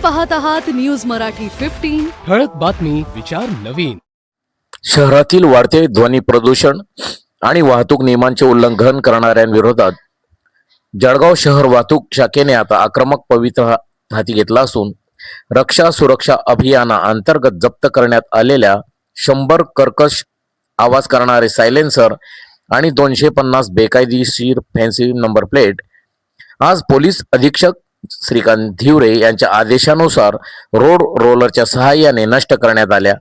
पाहत आहात न्यूज मराठी 15। ठळक बातमी, विचार नवीन। शहरातील वाढते ध्वनी प्रदूषण आणि वाहतूक नियमांचे उल्लंघन करणाऱ्यांविरोधात जळगाव शहर वाहतूक शाखेने आता आक्रमक पवित्रा हाती घेतला असून रक्षा सुरक्षा अभियानाअंतर्गत जप्त करण्यात आलेल्या 100 कर्कश आवाज करणारे सायलेन्सर आणि 250 बेकायदेशीर फॅन्सी नंबर प्लेट आज पोलीस अधीक्षक श्रीकांत धिवरे यांच्या आदेशानुसार रोड रोलरच्या सहाय्याने नष्ट करण्यात आल्या।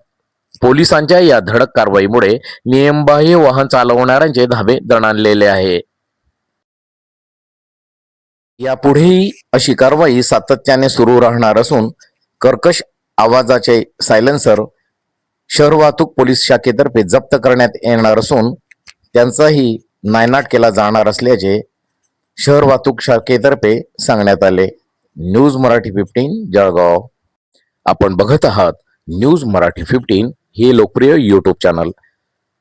पोलिसांच्या या धडक कारवाईमुळे नियमबाह्य वाहन चालवणाऱ्यांचे धाबे दणाणलेले आहे। यापुढेही अशी कारवाई सातत्याने सुरू राहणार असून कर्कश आवाजाचे सायलेन्सर शहर वाहतूक पोलीस शाखेतर्फे जप्त करण्यात येणार असून त्यांचाही नायनाट केला जाणार असल्याचे शहर वाहतूक शाखेतर्फे सांगण्यात आले। न्यूज मराठी 15 जळगाव। आपण बघत आहात न्यूज मराठी 15 हे लोकप्रिय यूट्यूब चॅनल।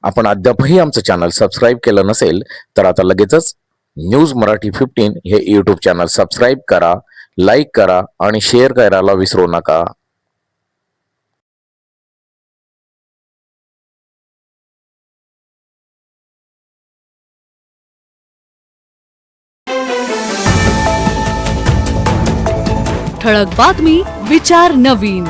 आपण अद्यापही आमचं चॅनल सबस्क्राईब केलं नसेल तर आता लगेचच न्यूज मराठी 15 हे यूट्यूब चॅनल सबस्क्राईब करा, लाईक करा आणि शेअर करायला विसरू नका। ठळक बातमी, विचार नवीन।